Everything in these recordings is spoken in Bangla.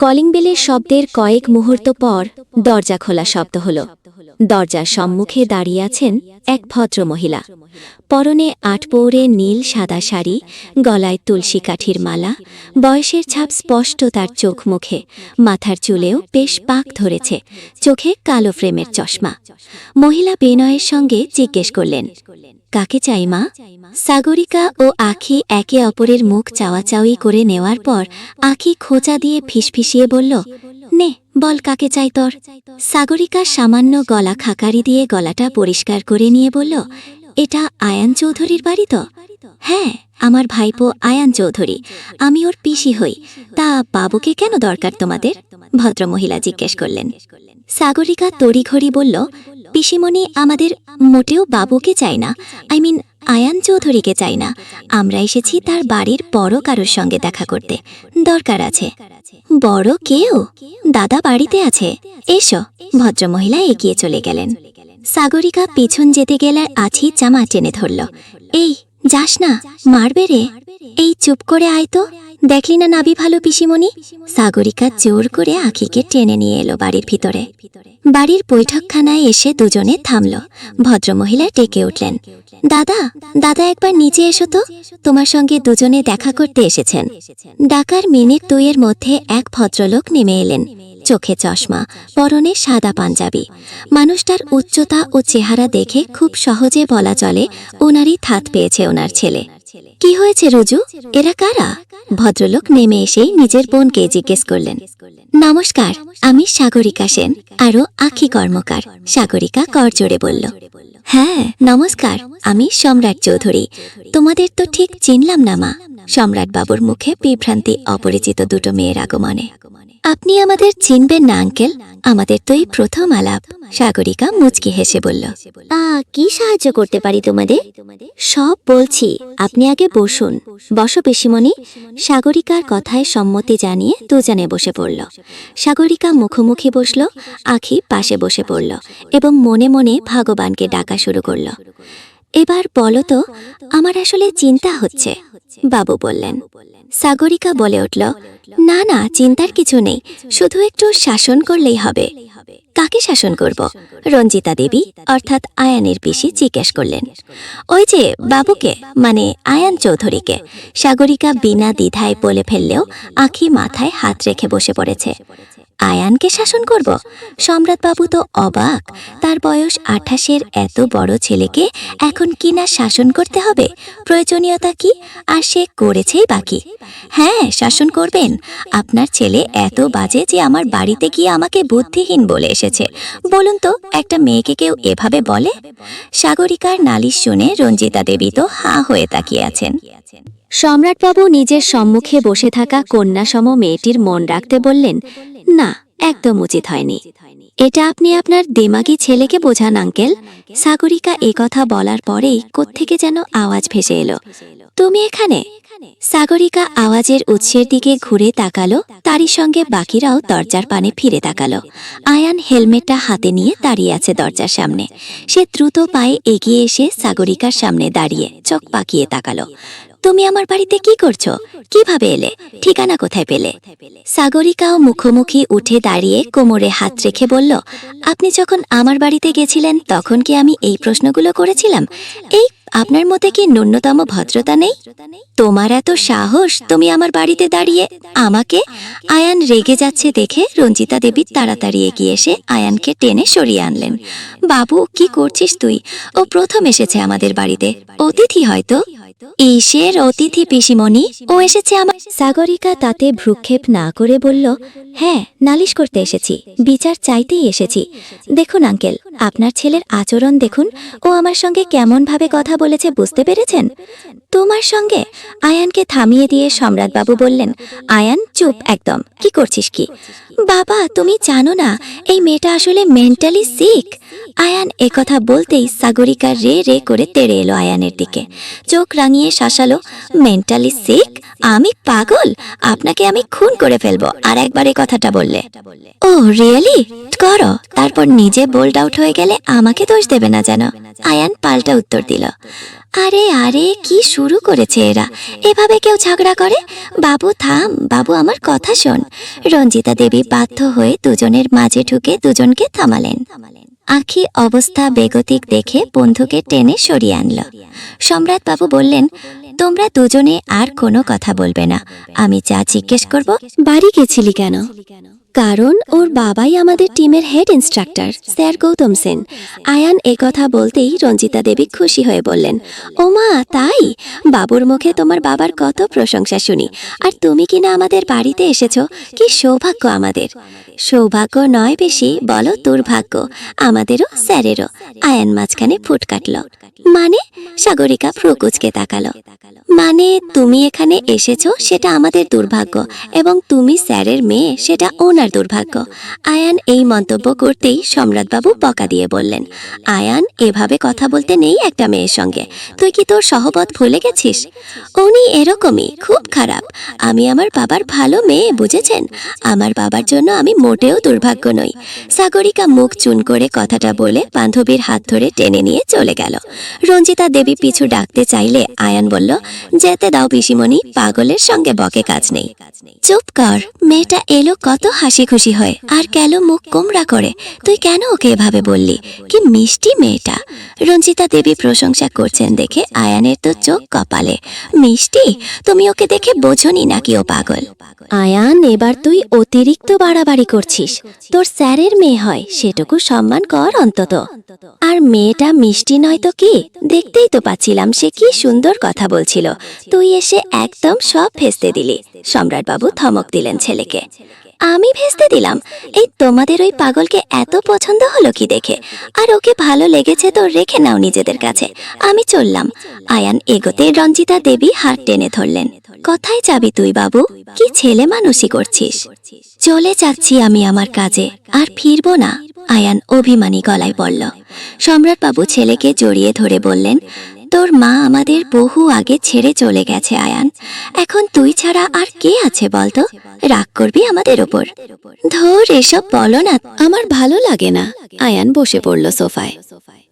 কলিং বেলের শব্দের কয়েক মুহূর্ত পর দরজা খোলা শব্দ হল। দরজার সম্মুখে দাঁড়িয়ে আছেন এক ভদ্রমহিলা। পরনে আটপৌরে নীল সাদা শাড়ি, গলায় তুলসী কাঠির মালা, বয়সের ছাপ স্পষ্ট তার চোখ মুখে, মাথার চুলেও বেশ পাক ধরেছে, চোখে কালো ফ্রেমের চশমা। মহিলা বিনয়ের সঙ্গে জিজ্ঞেস করলেন, কাকে চাই মা? সাগরিকা ও আখি একে অপরের মুখ চাওয়াচাওয়ি করে নেওয়ার পর আখি খোঁচা দিয়ে ফিসফিসিয়ে বলল, নে বল কাকে চাই তোর। সাগরিকা সামান্য গলা খাকারি দিয়ে গলাটা পরিষ্কার করে নিয়ে বলল, এটা আয়ান চৌধুরীর বাড়ি তো? হ্যাঁ, আমার ভাইপো আয়ান চৌধুরী, আমি ওর পিসি হই। তা বাবুকে কেন দরকার তোমাদের? ভদ্রমহিলা জিজ্ঞেস করলেন। সাগরিকা তড়িঘড়ি বলল, পিসিমণি, আমাদের মোটেও বাবুকে চাই না, আয়ান চৌধুরীকে চাই না। আমরা এসেছি তার বাড়ির বড় কারোর সঙ্গে দেখা করতে, দরকার আছে। বড় কেউ? দাদা বাড়িতে আছে, এসো। ভদ্রমহিলা এগিয়ে চলে গেলেন। সাগরিকা পিছন যেতে গেলে আছি জামা টেনে ধরল। এই যাস না, মারবে রে। এই চুপ করে আয় তো, দেখলি না নাবি ভালো পিসিমণি। সাগরিকা জোর করে আখিকে টেনে নিয়ে এলো বাড়ির ভিতরে। বাড়ির বৈঠকখানায় এসে দুজনে থামল। ভদ্রমহিলা ডেকে উঠলেন, দাদা, দাদা একবার নিচে এসো তো, তোমার সঙ্গে দুজনে দেখা করতে এসেছেন। ডাকার মিনিট দুইয়ের মধ্যে এক ভদ্রলোক নেমে এলেন, চোখে চশমা, পরনে সাদা পাঞ্জাবি। মানুষটার উচ্চতা ও চেহারা দেখে খুব সহজে বলা চলে ওনারই থাত পেয়েছে ওনার ছেলে। কি হয়েছে রুজু, এরা কারা? ভদ্রলোক নেমে এসেই নিজের বোনকে জিজ্ঞেস করলেন। নমস্কার, আমি সাগরিকা সেন, আরও আখি কর্মকার। সাগরিকা করজোড়ে বলল। হ্যাঁ নমস্কার, আমি সম্রাট চৌধুরী। তোমাদের তো ঠিক চিনলাম না মা। সম্রাট বাবুর মুখে বিভ্রান্তি অপরিচিত দুটো মেয়ের আগমনে। আপনি আমাদের চিনবেন না আঙ্কেল, আমাদের তো এই প্রথম আলাপ। সাগরিকা মুচকি হেসে বলল, কি সাহায্য করতে পারি তোমাদের? সব বলছি, আপনি আগে বসুন। বসো পিসিমণি। সাগরিকার কথায় সম্মতি জানিয়ে দুজনে বসে পড়ল। সাগরিকা মুখোমুখি বসল, আখি পাশে বসে পড়ল এবং মনে মনে ভগবানকে ডাকা শুরু করল। এবার বলো তো, আমার আসলে চিন্তা হচ্ছে। বাবু বললেন। সাগরিকা বলে উঠল, না না, চিন্তার কিছু নেই, শুধু একটু শাসন করলেই হবে। কাকে শাসন করব? রঞ্জিতা দেবী অর্থাৎ আয়ানের পিসি জিজ্ঞেস করলেন। ওই যে বাবুকে, মানে আয়ান চৌধুরীকে। সাগরিকা বিনা দ্বিধায় বলে ফেললেও আখি মাথায় হাত রেখে বসে পড়েছে। আয়ানকে শাসন করব? সম্রাটবাবু তো অবাক, তার বয়স 28-এর এত বড় ছেলেকে এখন কিনা শাসন করতে হবে, প্রয়োজনীয়তা কি? আর সে করেছেই বাকি। হ্যাঁ, শাসন করবেন। আপনার ছেলে এত বাজে যে আমার বাড়িতে গিয়ে আমাকে বুদ্ধিহীন বলে এসেছে। বলুন তো, একটা মেয়েকে কেউ এভাবে বলে? সাগরিকার নালিশ শুনে রঞ্জিতা দেবী তো হাঁ হয়ে তাকিয়ে আছেন। সম্রাটবাবু নিজের সম্মুখে বসে থাকা কন্যাসম মেয়েটির মন রাখতে বললেন, না, একদম উচিত হয়নি। এটা আপনি আপনার দেমাগী ছেলেকে বোঝান আঙ্কেল। সাগরিকা কথা বলার পরেই কোত্থেকে যেন আওয়াজ ভেসে এলো, তুমি এখানে? সাগরিকা আওয়াজের উৎসের দিকে ঘুরে তাকালো, তারই সঙ্গে বাকিরাও দরজার পানে ফিরে তাকালো। আয়ান হেলমেটটা হাতে নিয়ে দাঁড়িয়ে আছে দরজার সামনে। সে দ্রুত পায়ে এগিয়ে এসে সাগরিকার সামনে দাঁড়িয়ে চোখ পাকিয়ে তাকালো। তুমি আমার বাড়িতে কি করছো? কিভাবে এলে? ঠিকানা কোথায় পেলে? সাগরিকাও মুখোমুখি উঠে দাঁড়িয়ে কোমরে হাত রেখে বলল, আপনি যখন আমার বাড়িতে গেছিলেন তখন কি আমি এই প্রশ্নগুলো করেছিলাম? এই আপনার মধ্যে কি ন্যূনতম ভদ্রতা নেই? তোমার এত সাহস, তুমি আমার বাড়িতে দাঁড়িয়ে আমাকে? আয়ান রেগে যাচ্ছে দেখে রঞ্জিতা দেবী তাড়াতাড়ি এগিয়ে এসে আয়ানকে টেনে সরিয়ে আনলেন। বাবু, কি করছিস তুই? ও প্রথম এসেছে আমাদের বাড়িতে, অতিথি হয়তো। ঈশের অতিথি পিসিমণি, ও এসেছে আমার। সাগরিকা তাতে ভ্রুক্ষেপ না করে বলল, হ্যাঁ, নালিশ করতে এসেছি, বিচার চাইতেই এসেছি। দেখুন আঙ্কেল, আপনার ছেলের আচরণ দেখুন, ও আমার সঙ্গে কেমন ভাবে কথা বলেছে বুঝতে পেরেছেন? তোমার সঙ্গে? আয়ানকে থামিয়ে দিয়ে সম্রাটবাবু বললেন, আয়ান চুপ একদম, কি করছিস কি? বাবা, তুমি জানো না এই মেয়েটা আসলে মেন্টালি সিক। আয়ান একথা বলতেই সাগরিকা রে রে করে তেড়ে এলো আয়ানের দিকে। চোখ রাঙিয়ে শাসালো, মেন্টালি সিক? আমি পাগল? আপনাকে আমি খুন করে ফেলবো আর একবার এই কথাটা বললে। ও রিয়েলি? করো, তারপর নিজে বোল্ড আউট হয়ে গেলে আমাকে দোষ দেবে না যেন। আয়ান পাল্টা উত্তর দিল। আরে আরে, কি শুরু করেছে এরা? এভাবে কেউ ঝগড়া করে? বাবু থাম, বাবু আমার কথা শোন। রঞ্জিতা দেবী বাধ্য হয়ে দুজনের মাঝে ঢুকে দুজনকে থামালেন। আখি অবস্থা বেগতিক দেখে বন্ধুকে টেনে সরিয়ে আনল। সম্রাট বাবু বললেন, তোমরা দুজনে আর কোনো কথা বলবে না। আমি যা জিজ্ঞেস করব। বাড়ি গেছিলি কেন? কারণ ওর বাবাই আমাদের টিমের head instructor, sir Gautam Sen. Ayan একথা বলতেই রঞ্জিতা দেবী খুশি হয়ে বললেন, ওমা তাই? বাবুর মুখে তোমার বাবার কত প্রশংসা শুনি, আর তুমি কিনা আমাদের বাড়িতে এসেছো। কি সৌভাগ্য আমাদের। সৌভাগ্য নয় বেশি, বলো দুর্ভাগ্য, আমাদেরও স্যারেরও। আয়ান মাঝখানে ফুট কাটল। মানে? সাগরিকা প্রকুচকে তাকালো। মানে তুমি এখানে এসেছো সেটা আমাদের দুর্ভাগ্য, এবং তুমি স্যারের মেয়ে সেটা ওনার দুর্ভাগ্য। আয়ান এই মন্তব্য করতেই সম্রাটবাবু বকা দিয়ে বললেন, আয়ান এভাবে কথা বলতে নেই একটা মেয়ের সঙ্গে। তুই কি তোর সহবত ভুলে গেছিস? উনি এরকমই, খুব খারাপ। আমি আমার বাবার ভালো মেয়ে, বুঝেছেন? আমার বাবার জন্য আমি মোটেও দুর্ভাগ্য নই। সাগরিকা মুখ চুন করে কথাটা বলে বান্ধবীর হাত ধরে টেনে নিয়ে চলে গেল। রঞ্জিতা দেবী পিছু ডাকতে চাইলে আয়ান বলল, যেতে দাও পিসিমণি, পাগলের সঙ্গে বকে কাজ নেই। চুপ কর, মেয়েটা এলো কত হাসি খুশি হয় আর গেল মুখ কোমড়া করে। তুই কেন ওকে এভাবে বললি? কি মিষ্টি মেয়েটা। রঞ্জিতা দেবী প্রশংসা করছেন দেখে আয়ানের তো চোখ কপালে। মিষ্টি? তুমি ওকে দেখে বোঝনি নাকি ও পাগল? আয়ান, এবার তুই অতিরিক্ত বাড়াবাড়ি করছিস। তোর স্যারের মেয়ে হয়, সেটুকু সম্মান কর অন্তত। আর মেয়েটা মিষ্টি নয় তো কি? দেখতেই তো পাচ্ছিলাম সে কি সুন্দর কথা বলছিল, তুই এসে একদম সব ভেস্তে দিলি। সম্রাটবাবু ধমক দিলেন ছেলেকে। আমি ভেস্তে দিলাম? এই তোমাদের ওই পাগলকে এত পছন্দ হলো কি দেখে? আর ওকে ভালো লেগেছে তো রেখে নাও নিজেদের কাছে, আমি চললাম। আয়ান এগোতে রঞ্জিতা দেবী হাত টেনে ধরলেন। কোথায় যাবি তুই বাবু? কি ছেলে মানুষই করছিস? চলে যাচ্ছি আমি আমার কাজে, আর ফিরবো না। আয়ান অভিমানী গলায় বলল। সম্রাটবাবু ছেলেকে জড়িয়ে ধরে বললেন, তোর মা আমাদের বহু আগে ছেড়ে চলে গেছে আয়ান, এখন তুই ছাড়া আর কে আছে বলতো? রাগ করবি আমাদের ওপর? ধর এসব বলো না, আমার ভালো লাগে না। আয়ান বসে পড়ল সোফায়।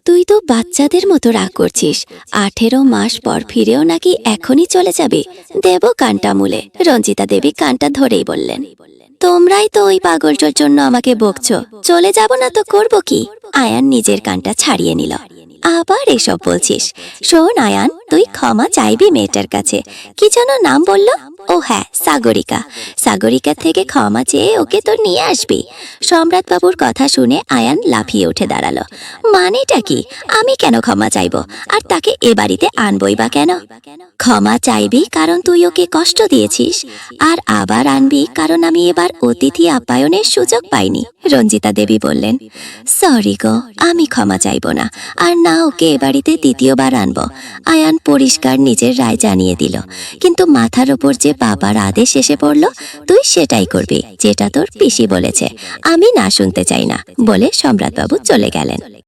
তুই তো বাচ্চাদের মতো রাগ করছিস। 18 মাস পর ফিরেও নাকি এখনই চলে যাবি? দেব কানটা মূলে। রঞ্জিতা দেবী কানটা ধরেই বললেন, তোমরাই তো ওই পাগলটার জন্য আমাকে বকছো। চলে যাব না তো করব কি? আয়ান নিজের কানটা ছাড়িয়ে নিল। আবার এসব বলছিস? শোন আয়ান, তুই ক্ষমা চাইবি মেয়েটার কাছে। কি যেন নাম বলল? ও হ্যাঁ, সাগরিকা। সাগরিকা থেকে ক্ষমা চেয়ে ওকে তোর নিয়ে আসবি। সম্রাটবাবুর কথা শুনে আয়ান লাফিয়ে উঠে দাঁড়ালো। মানেটা কি? আমি কেন ক্ষমা চাইব? আর তাকে এ বাড়িতে আনবই বা কেন? ক্ষমা চাইবি কারণ তুই ওকে কষ্ট দিয়েছিস, আর আবার আনবি কারণ আমি এবার অতিথি আপ্যায়নের সুযোগ পাইনি। রঞ্জিতা দেবী বললেন, সরি গো, আমি ক্ষমা চাইব না, আর না ওকে এ বাড়িতে দ্বিতীয়বার আনব। আয়ান পরিষ্কার নিজের রায় জানিয়ে দিল। কিন্তু মাথার ওপর যে বাবার আদেশ এসে পড়ল, তুই সেটাই করবি যেটা তোর পিসি বলেছে। আমি না শুনতে চাই না, বলে সম্রাটবাবু চলে গেলেন।